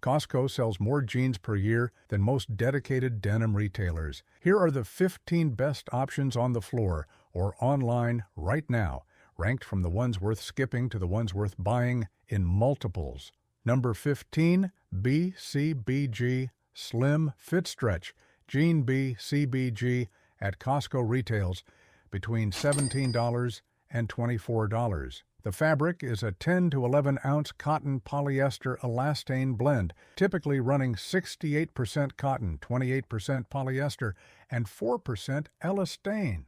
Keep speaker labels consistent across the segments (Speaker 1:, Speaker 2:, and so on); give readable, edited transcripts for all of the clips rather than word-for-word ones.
Speaker 1: Costco sells more jeans per year than most dedicated denim retailers. Here are the 15 best options on the floor or online right now, ranked from the ones worth skipping to the ones worth buying in multiples. Number 15, BCBG Slim Fit Stretch Jean BCBG at Costco retails between $17 and $24. The fabric is a 10 to 11 ounce cotton polyester elastane blend, typically running 68% cotton, 28% polyester, and 4% elastane.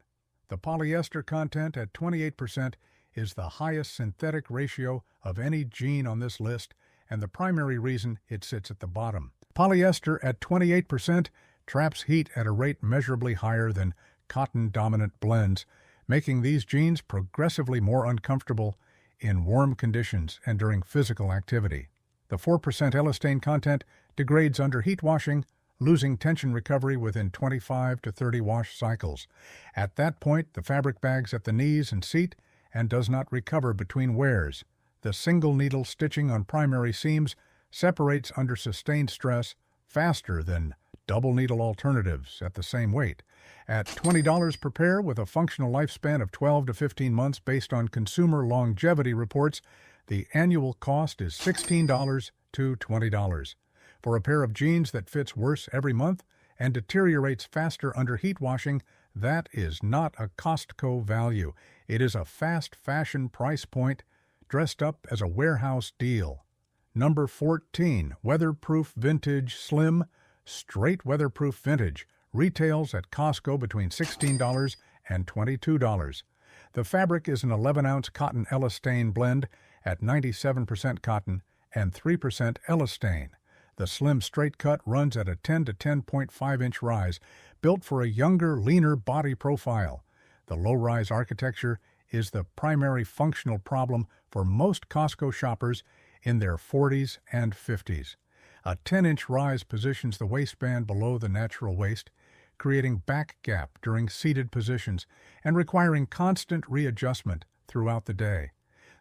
Speaker 1: The polyester content at 28% is the highest synthetic ratio of any jean on this list, and the primary reason it sits at the bottom. Polyester at 28% traps heat at a rate measurably higher than cotton-dominant blends, making these jeans progressively more uncomfortable in warm conditions and during physical activity. The 4% elastane content degrades under heat washing, losing tension recovery within 25 to 30 wash cycles. At that point, the fabric bags at the knees and seat and does not recover between wears. The single needle stitching on primary seams separates under sustained stress faster than double needle alternatives at the same weight. At $20 per pair with a functional lifespan of 12 to 15 months based on consumer longevity reports, the annual cost is $16 to $20. For a pair of jeans that fits worse every month and deteriorates faster under heat washing, that is not a Costco value. It is a fast fashion price point dressed up as a warehouse deal. Number 14, Weatherproof Vintage Slim Straight Weatherproof Vintage retails at Costco between $16 and $22. The fabric is an 11-ounce cotton elastane blend at 97% cotton and 3% elastane. The slim straight cut runs at a 10 to 10.5-inch rise, built for a younger, leaner body profile. The low-rise architecture is the primary functional problem for most Costco shoppers in their 40s and 50s. A 10-inch rise positions the waistband below the natural waist, creating back gap during seated positions and requiring constant readjustment throughout the day.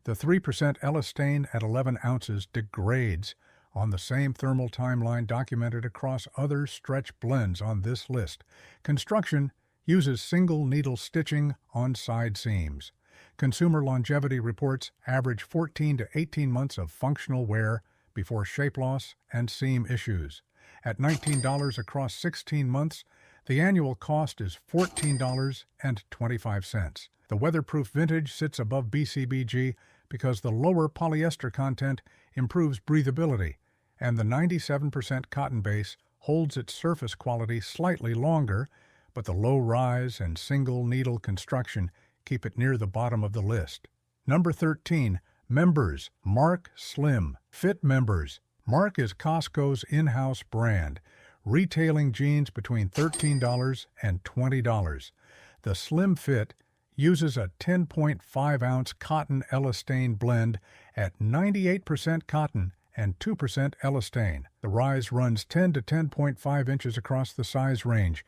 Speaker 1: The 3% elastane at 11 ounces degrades on the same thermal timeline documented across other stretch blends on this list. Construction uses single needle stitching on side seams. Consumer longevity reports average 14 to 18 months of functional wear before shape loss and seam issues. At $19 across 16 months, the annual cost is $14.25. The Weatherproof Vintage sits above BCBG because the lower polyester content improves breathability, and the 97% cotton base holds its surface quality slightly longer, but the low rise and single needle construction keep it near the bottom of the list. Number 13, Members Mark Slim Fit Members. Mark is Costco's in-house brand, retailing jeans between $13 and $20. The Slim Fit uses a 10.5-ounce cotton elastane blend at 98% cotton and 2% elastane. The rise runs 10 to 10.5 inches across the size range.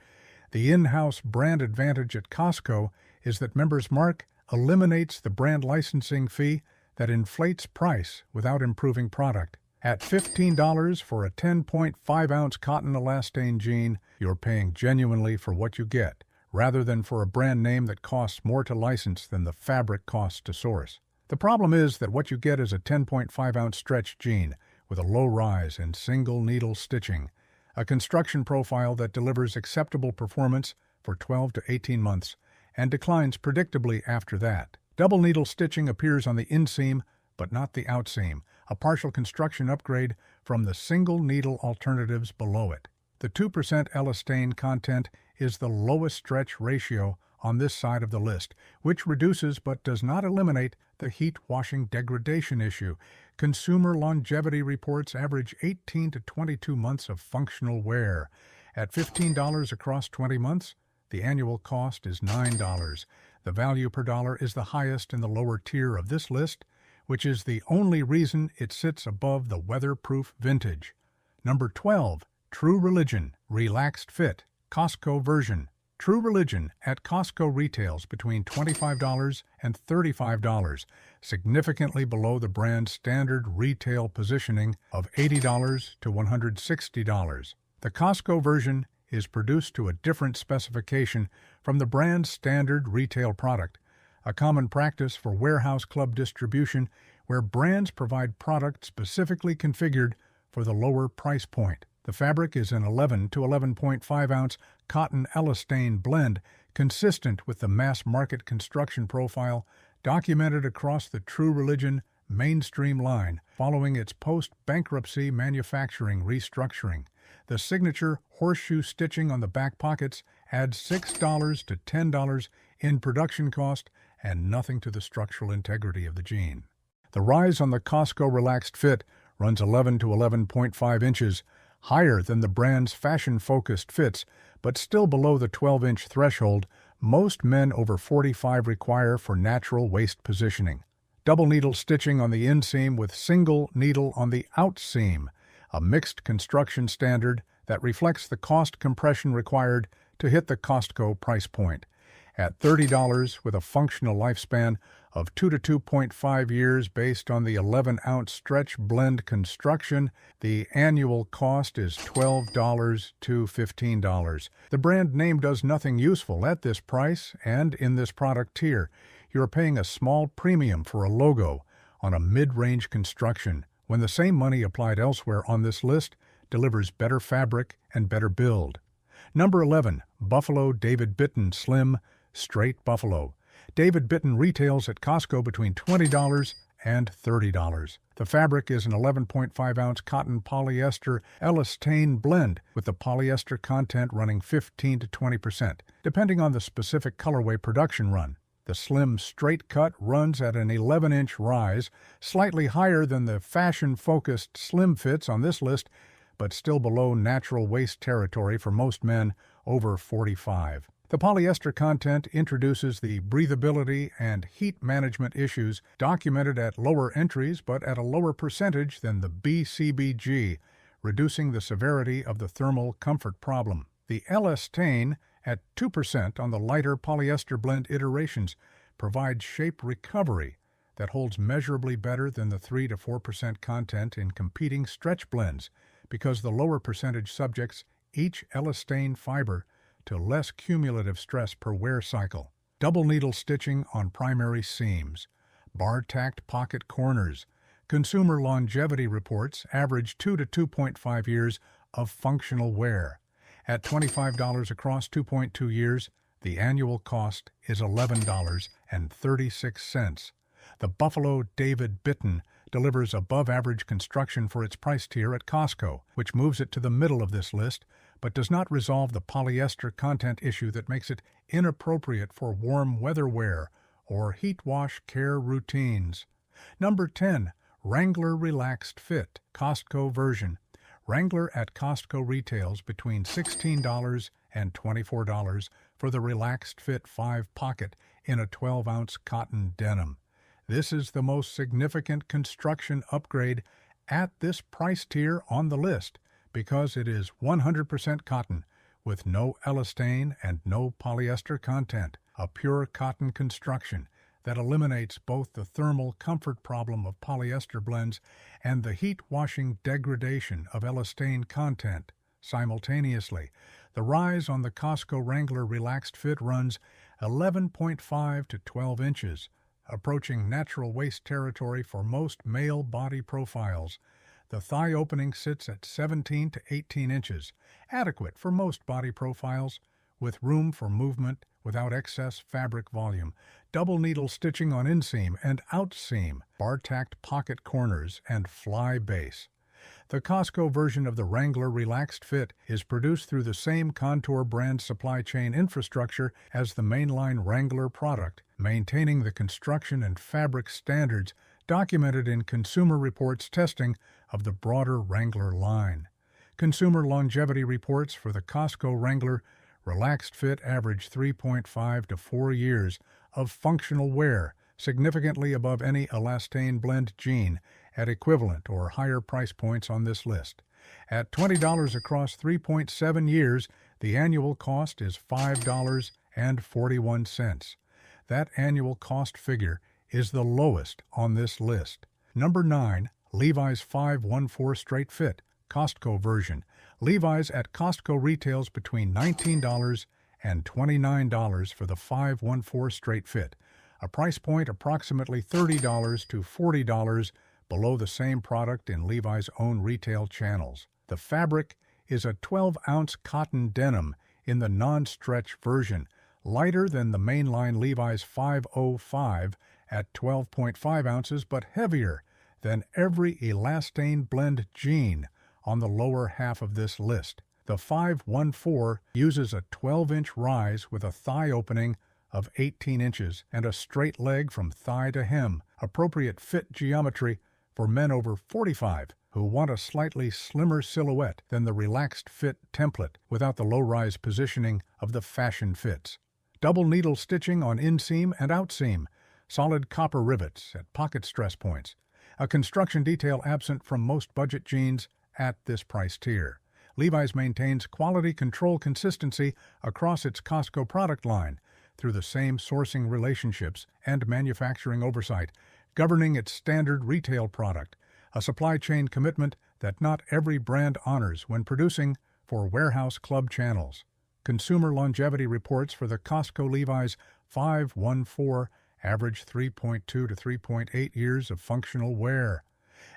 Speaker 1: The in-house brand advantage at Costco is that Members Mark eliminates the brand licensing fee that inflates price without improving product. At $15 for a 10.5-ounce cotton elastane jean, you're paying genuinely for what you get, rather than for a brand name that costs more to license than the fabric costs to source. The problem is that what you get is a 10.5-ounce stretch jean with a low rise and single needle stitching, a construction profile that delivers acceptable performance for 12 to 18 months and declines predictably after that. Double needle stitching appears on the inseam, but not the outseam, a partial construction upgrade from the single needle alternatives below it. The 2% elastane content is the lowest stretch ratio on this side of the list, which reduces but does not eliminate the heat washing degradation issue. Consumer longevity reports average 18 to 22 months of functional wear. At $15 across 20 months, the annual cost is $9. The value per dollar is the highest in the lower tier of this list, which is the only reason it sits above the Weatherproof Vintage. Number 12, True Religion Relaxed Fit Costco version. True Religion at Costco retails between $25 and $35, significantly below the brand's standard retail positioning of $80 to $160. The Costco version is produced to a different specification from the brand's standard retail product, a common practice for warehouse club distribution where brands provide products specifically configured for the lower price point. The fabric is an 11 to 11.5 ounce cotton elastane blend consistent with the mass market construction profile documented across the True Religion mainstream line following its post-bankruptcy manufacturing restructuring. The signature horseshoe stitching on the back pockets adds $6 to $10 in production cost and nothing to the structural integrity of the jean. The rise on the Costco Relaxed Fit runs 11 to 11.5 inches, higher than the brand's fashion-focused fits, but still below the 12-inch threshold most men over 45 require for natural waist positioning. Double needle stitching on the inseam with single needle on the outseam, a mixed construction standard that reflects the cost compression required to hit the Costco price point. At $30 with a functional lifespan of 2 to 2.5 years based on the 11-ounce stretch blend construction, the annual cost is $12 to $15. The brand name does nothing useful at this price and in this product tier. You're paying a small premium for a logo on a mid-range construction when the same money applied elsewhere on this list delivers better fabric and better build. Number 11. Buffalo David Bitton Slim Straight Buffalo. David Bitton retails at Costco between $20 and $30. The fabric is an 11.5-ounce cotton polyester elastane blend with the polyester content running 15 to 20%, depending on the specific colorway production run. The slim straight cut runs at an 11-inch rise, slightly higher than the fashion-focused slim fits on this list, but still below natural waist territory for most men over 45. The polyester content introduces the breathability and heat management issues documented at lower entries but at a lower percentage than the BCBG, reducing the severity of the thermal comfort problem. The elastane, at 2% on the lighter polyester blend iterations, provides shape recovery that holds measurably better than the 3 to 4% content in competing stretch blends because the lower percentage subjects each elastane fiber to less cumulative stress per wear cycle. Double needle stitching on primary seams. Bar-tacked pocket corners. Consumer longevity reports average 2 to 2.5 years of functional wear. At $25 across 2.2 years, the annual cost is $11.36. The Buffalo David Bitton delivers above-average construction for its price tier at Costco, which moves it to the middle of this list, but does not resolve the polyester content issue that makes it inappropriate for warm weather wear or heat wash care routines. Number 10. Wrangler Relaxed Fit, Costco version. Wrangler at Costco retails between $16 and $24 for the Relaxed Fit 5 pocket in a 12-ounce cotton denim. This is the most significant construction upgrade at this price tier on the list because it is 100% cotton with no elastane and no polyester content, a pure cotton construction that eliminates both the thermal comfort problem of polyester blends and the heat-washing degradation of elastane content. Simultaneously, the rise on the Costco Wrangler Relaxed Fit runs 11.5 to 12 inches, approaching natural waist territory for most male body profiles. The thigh opening sits at 17 to 18 inches, adequate for most body profiles, with room for movement without excess fabric volume. Double needle stitching on inseam and outseam, bar-tacked pocket corners, and fly base. The Costco version of the Wrangler Relaxed Fit is produced through the same Contour brand supply chain infrastructure as the mainline Wrangler product, maintaining the construction and fabric standards documented in Consumer Reports testing of the broader Wrangler line. Consumer longevity reports for the Costco Wrangler Relaxed Fit average 3.5 to 4 years of functional wear, significantly above any elastane blend jean at equivalent or higher price points on this list. At $20 across 3.7 years, The annual cost is $5.41. That annual cost figure is the lowest on this list. Number 9. Levi's 514 Straight Fit, Costco version. Levi's at Costco retails between $19 and $29 for the 514 Straight Fit, a price point approximately $30 to $40 below the same product in Levi's own retail channels. The fabric is a 12-ounce cotton denim in the non-stretch version, lighter than the mainline Levi's 505 at 12.5 ounces, but heavier than every elastane blend jean on the lower half of this list. The 514 uses a 12-inch rise with a thigh opening of 18 inches and a straight leg from thigh to hem, appropriate fit geometry for men over 45 who want a slightly slimmer silhouette than the relaxed fit template without the low-rise positioning of the fashion fits. Double needle stitching on inseam and outseam, solid copper rivets at pocket stress points, a construction detail absent from most budget jeans at this price tier. Levi's maintains quality control consistency across its Costco product line through the same sourcing relationships and manufacturing oversight governing its standard retail product, a supply chain commitment that not every brand honors when producing for warehouse club channels. Consumer longevity reports for the Costco Levi's 514 average 3.2 to 3.8 years of functional wear.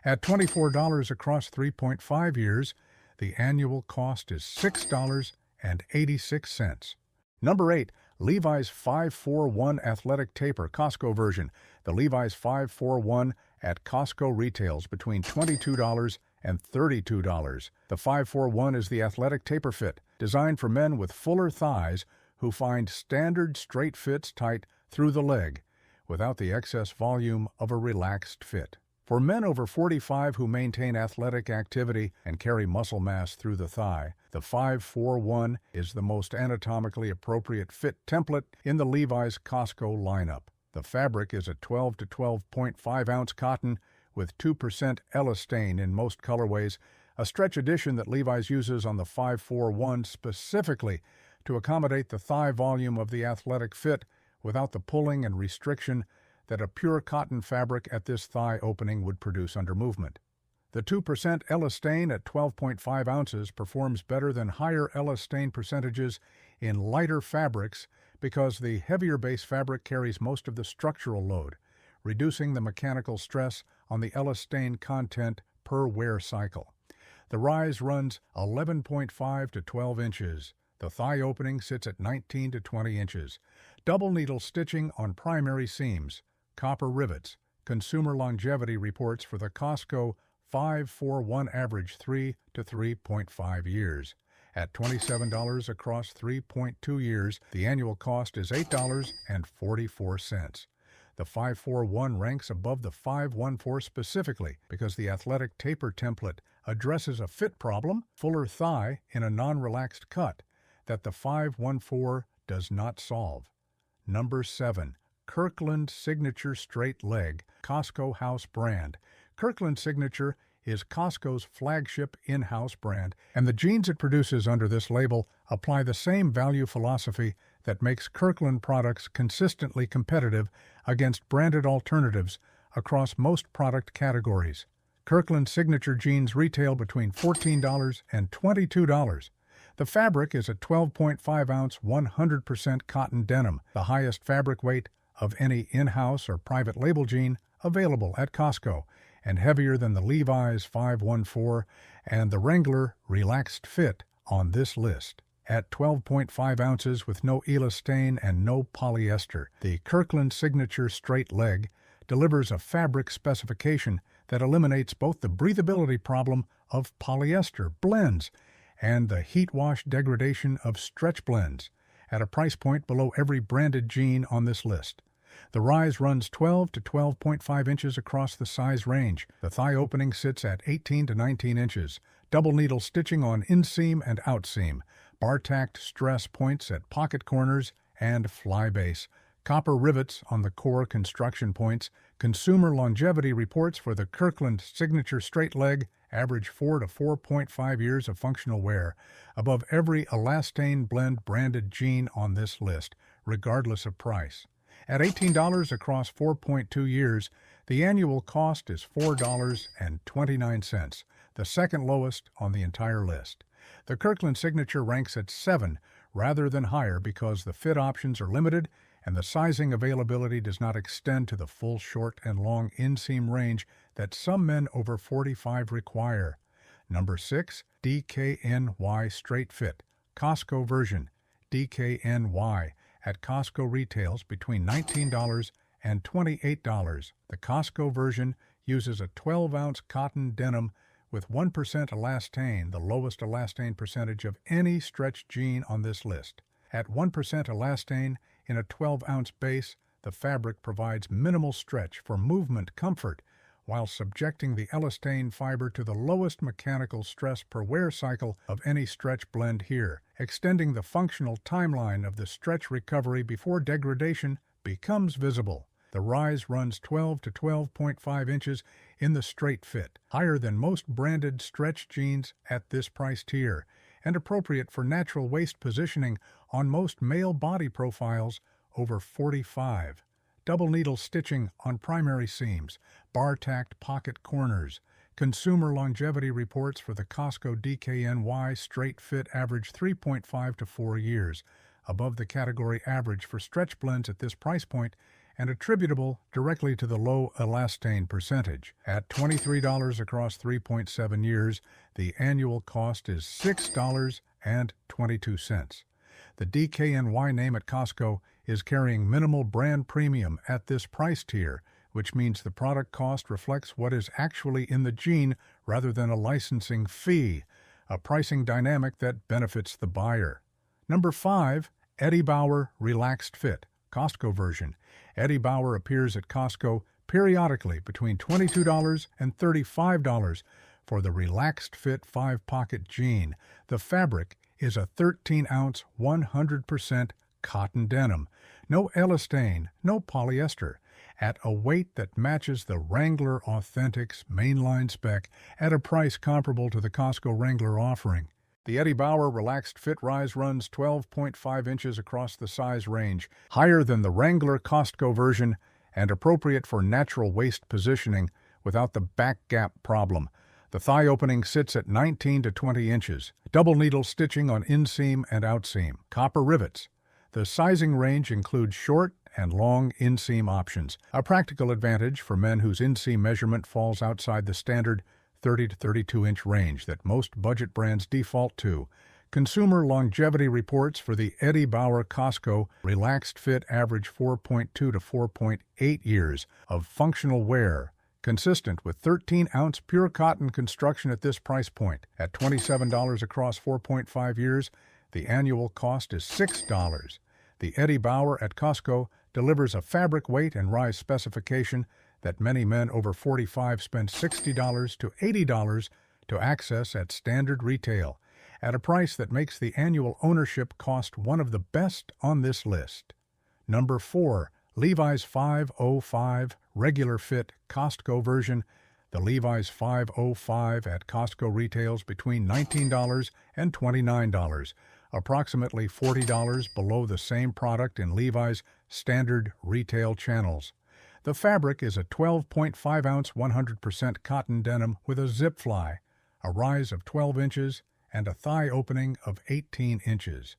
Speaker 1: At $24 across 3.5 years, the annual cost is $6.86. Number 8. Levi's 541 Athletic Taper Costco version. The Levi's 541 at Costco retails between $22 and $32. The 541 is the athletic taper fit, designed for men with fuller thighs who find standard straight fits tight through the leg, without the excess volume of a relaxed fit. For men over 45 who maintain athletic activity and carry muscle mass through the thigh, the 541 is the most anatomically appropriate fit template in the Levi's Costco lineup. The fabric is a 12 to 12.5 ounce cotton with 2% elastane in most colorways, a stretch addition that Levi's uses on the 541 specifically to accommodate the thigh volume of the athletic fit without the pulling and restriction that a pure cotton fabric at this thigh opening would produce under movement. The 2% elastane at 12.5 ounces performs better than higher elastane percentages in lighter fabrics because the heavier base fabric carries most of the structural load, reducing the mechanical stress on the elastane content per wear cycle. The rise runs 11.5 to 12 inches. The thigh opening sits at 19 to 20 inches. Double needle stitching on primary seams. Copper rivets. Consumer longevity reports for the Costco 541 average 3 to 3.5 years. At $27 across 3.2 years, the annual cost is $8.44. The 541 ranks above the 514 specifically because the athletic taper template addresses a fit problem, fuller thigh in a non-relaxed cut, that the 514 does not solve. Number 7. Kirkland Signature Straight Leg, Costco House brand. Kirkland Signature is Costco's flagship in-house brand, and the jeans it produces under this label apply the same value philosophy that makes Kirkland products consistently competitive against branded alternatives across most product categories. Kirkland Signature jeans retail between $14 and $22. The fabric is a 12.5-ounce 100% cotton denim, the highest fabric weight of any in-house or private label jean available at Costco, and heavier than the Levi's 514 and the Wrangler Relaxed Fit on this list. At 12.5 ounces with no elastane and no polyester, the Kirkland Signature Straight Leg delivers a fabric specification that eliminates both the breathability problem of polyester blends and the heat wash degradation of stretch blends at a price point below every branded jean on this list. The rise runs 12 to 12.5 inches across the size range. The thigh opening sits at 18 to 19 inches. Double needle stitching on inseam and outseam. Bar-tacked stress points at pocket corners and fly base. Copper rivets on the core construction points. Consumer longevity reports for the Kirkland Signature Straight Leg average 4 to 4.5 years of functional wear, above every elastane blend branded jean on this list, regardless of price. At $18 across 4.2 years, the annual cost is $4.29, the second lowest on the entire list. The Kirkland Signature ranks at 7 rather than higher because the fit options are limited and the sizing availability does not extend to the full short and long inseam range that some men over 45 require. Number 6, DKNY Straight Fit, Costco version. DKNY at Costco retails between $19 and $28. The Costco version uses a 12-ounce cotton denim with 1% elastane, the lowest elastane percentage of any stretch jean on this list. At 1% elastane in a 12-ounce base, the fabric provides minimal stretch for movement comfort while subjecting the elastane fiber to the lowest mechanical stress per wear cycle of any stretch blend here, extending the functional timeline of the stretch recovery before degradation becomes visible. The rise runs 12 to 12.5 inches in the straight fit, higher than most branded stretch jeans at this price tier, and appropriate for natural waist positioning on most male body profiles over 45. Double needle stitching on primary seams, bar-tacked pocket corners. Consumer longevity reports for the Costco DKNY straight fit average 3.5 to 4 years, above the category average for stretch blends at this price point, and attributable directly to the low elastane percentage. At $23 across 3.7 years, the annual cost is $6.22. The DKNY name at Costco is carrying minimal brand premium at this price tier, which means the product cost reflects what is actually in the jean rather than a licensing fee, a pricing dynamic that benefits the buyer. Number 5, Eddie Bauer Relaxed Fit, Costco version. Eddie Bauer appears at Costco periodically between $22 and $35 for the Relaxed Fit 5-pocket jean. The fabric is a 13-ounce 100% cotton denim. No elastane, no polyester, at a weight that matches the Wrangler Authentics mainline spec at a price comparable to the Costco Wrangler offering. The Eddie Bauer Relaxed Fit rise runs 12.5 inches across the size range, higher than the Wrangler Costco version and appropriate for natural waist positioning without the back gap problem. The thigh opening sits at 19 to 20 inches. Double needle stitching on inseam and outseam. Copper rivets. The sizing range includes short and long inseam options, a practical advantage for men whose inseam measurement falls outside the standard 30 to 32-inch range that most budget brands default to. Consumer longevity reports for the Eddie Bauer Costco Relaxed Fit average 4.2 to 4.8 years of functional wear, consistent with 13-ounce pure cotton construction at this price point. At $27 across 4.5 years, the annual cost is $6. The Eddie Bauer at Costco delivers a fabric weight and rise specification that many men over 45 spend $60 to $80 to access at standard retail, at a price that makes the annual ownership cost one of the best on this list. Number 4, Levi's 505 Regular Fit Costco version. The Levi's 505 at Costco retails between $19 and $29, approximately $40 below the same product in Levi's standard retail channels. The fabric is a 12.5-ounce 100% cotton denim with a zip fly, a rise of 12 inches, and a thigh opening of 18 inches.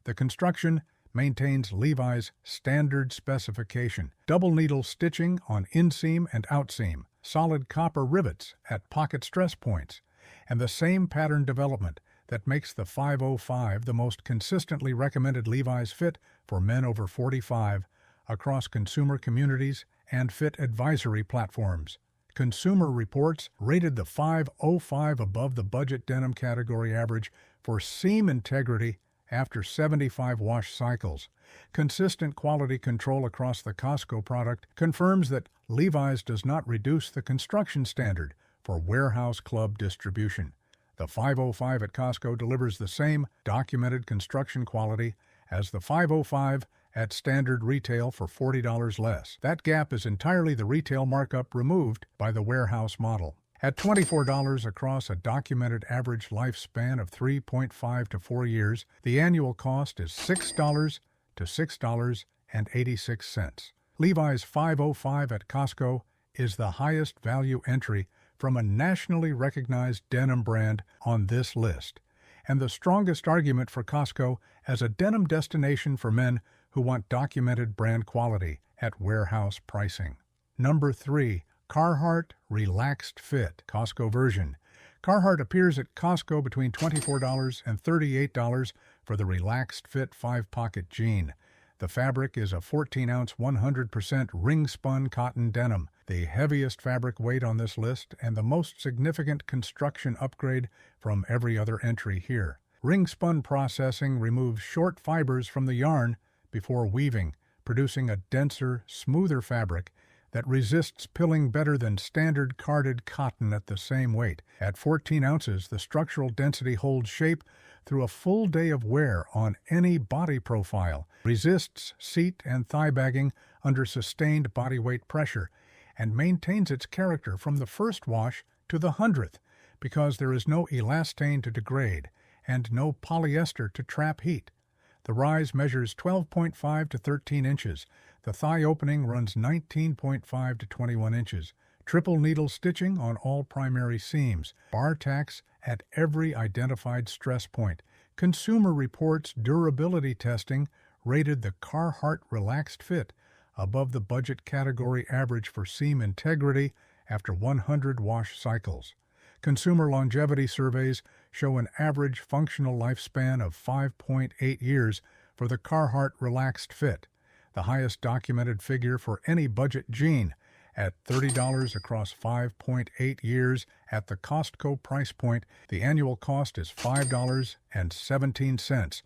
Speaker 1: The construction maintains Levi's standard specification, double needle stitching on inseam and outseam, solid copper rivets at pocket stress points, and the same pattern development that makes the 505 the most consistently recommended Levi's fit for men over 45 across consumer communities and fit advisory platforms. Consumer Reports rated the 505 above the budget denim category average for seam integrity after 75 wash cycles. Consistent quality control across the Costco product confirms that Levi's does not reduce the construction standard for warehouse club distribution. The 505 at Costco delivers the same documented construction quality as the 505 at standard retail for $40 less. That gap is entirely the retail markup removed by the warehouse model. At $24 across a documented average lifespan of 3.5 to 4 years, the annual cost is $6 to $6.86. Levi's 505 at Costco is the highest value entry from a nationally recognized denim brand on this list, and the strongest argument for Costco as a denim destination for men who want documented brand quality at warehouse pricing. Number 3. Carhartt Relaxed Fit Costco version. Carhartt appears at Costco between $24 and $38 for the Relaxed Fit 5-pocket jean. The fabric is a 14-ounce 100% ring-spun cotton denim, the heaviest fabric weight on this list and the most significant construction upgrade from every other entry here. Ring-spun processing removes short fibers from the yarn before weaving, producing a denser, smoother fabric that resists pilling better than standard carded cotton at the same weight. At 14 ounces, the structural density holds shape through a full day of wear on any body profile, resists seat and thigh bagging under sustained body weight pressure, and maintains its character from the first wash to the 100th because there is no elastane to degrade and no polyester to trap heat. The rise measures 12.5 to 13 inches. The thigh opening runs 19.5 to 21 inches. Triple needle stitching on all primary seams. Bar tacks at every identified stress point. Consumer Reports durability testing rated the Carhartt Relaxed Fit above the budget category average for seam integrity after 100 wash cycles. Consumer longevity surveys show an average functional lifespan of 5.8 years for the Carhartt Relaxed Fit, the highest documented figure for any budget jean, at $30 across 5.8 years at the Costco price point. The annual cost is $5.17,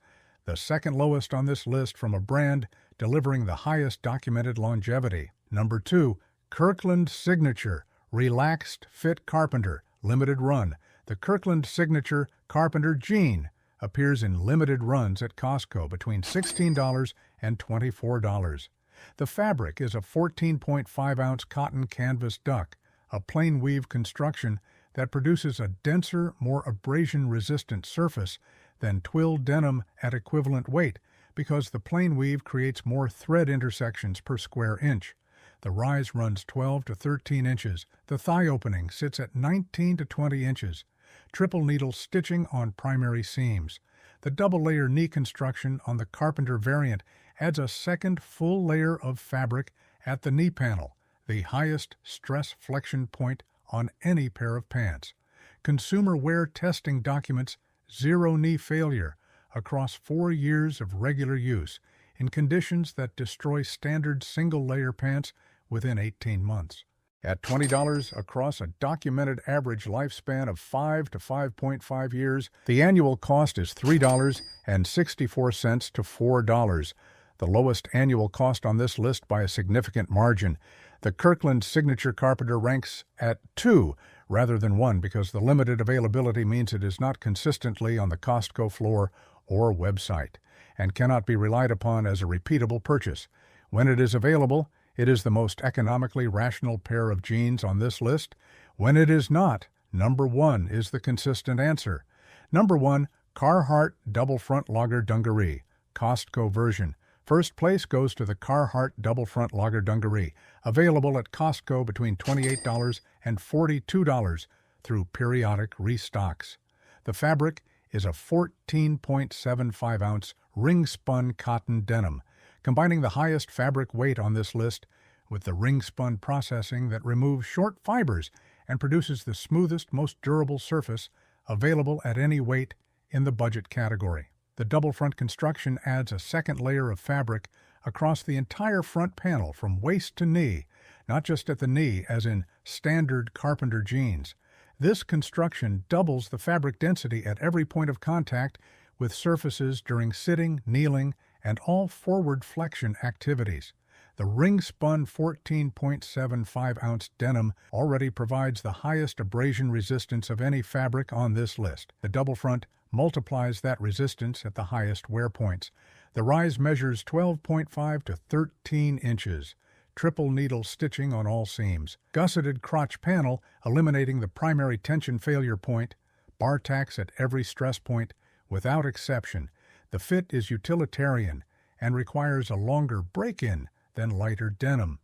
Speaker 1: the second lowest on this list from a brand delivering the highest documented longevity. Number 2. Kirkland Signature Relaxed Fit Carpenter Limited Run. The Kirkland Signature Carpenter Jean appears in limited runs at Costco between $16 and $24. The fabric is a 14.5-ounce cotton canvas duck, a plain weave construction that produces a denser, more abrasion-resistant surface than twill denim at equivalent weight because the plain weave creates more thread intersections per square inch. The rise runs 12 to 13 inches. The thigh opening sits at 19 to 20 inches. Triple needle stitching on primary seams. The double-layer knee construction on the Carpenter variant adds a second full layer of fabric at the knee panel, the highest stress flexion point on any pair of pants. Consumer wear testing documents zero knee failure across 4 years of regular use in conditions that destroy standard single-layer pants within 18 months. At $20 across a documented average lifespan of 5 to 5.5 years, the annual cost is $3.64 to $4, the lowest annual cost on this list by a significant margin. The Kirkland Signature Carpenter ranks at 2 rather than 1 because the limited availability means it is not consistently on the Costco floor or website and cannot be relied upon as a repeatable purchase. When it is available, it is the most economically rational pair of jeans on this list. When it is not, number 1 is the consistent answer. Number 1, Carhartt Double Front Lager Dungaree, Costco version. First place goes to the Carhartt Double Front Lager Dungaree, available at Costco between $28 and $42 through periodic restocks. The fabric is a 14.75-ounce ring-spun cotton denim, combining the highest fabric weight on this list with the ring-spun processing that removes short fibers and produces the smoothest, most durable surface available at any weight in the budget category. The double front construction adds a second layer of fabric across the entire front panel from waist to knee, not just at the knee as in standard Carpenter jeans. This construction doubles the fabric density at every point of contact with surfaces during sitting, kneeling, and all forward flexion activities. The ring-spun 14.75-ounce denim already provides the highest abrasion resistance of any fabric on this list. The double front multiplies that resistance at the highest wear points. The rise measures 12.5 to 13 inches. triple needle stitching on all seams, gusseted crotch panel eliminating the primary tension failure point, bar tacks at every stress point, without exception. The fit is utilitarian and requires a longer break-in than lighter denim.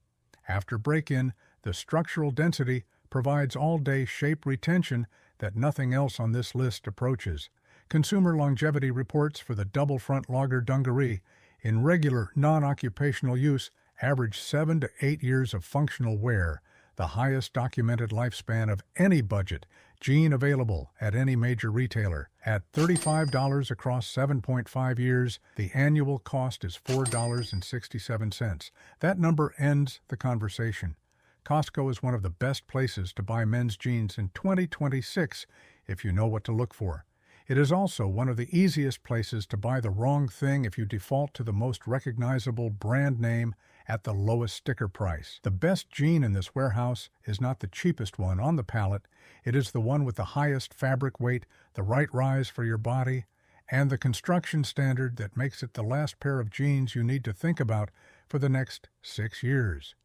Speaker 1: After break-in, the structural density provides all-day shape retention that nothing else on this list approaches. Consumer longevity reports for the double front logger dungaree in regular non-occupational use average 7 to 8 years of functional wear, the highest documented lifespan of any budget jean available at any major retailer. At $35 across 7.5 years, the annual cost is $4.67. That number ends the conversation. Costco is one of the best places to buy men's jeans in 2026 if you know what to look for. It is also one of the easiest places to buy the wrong thing if you default to the most recognizable brand name at the lowest sticker price. The best jean in this warehouse is not the cheapest one on the pallet. It is the one with the highest fabric weight, the right rise for your body, and the construction standard that makes it the last pair of jeans you need to think about for the next 6 years.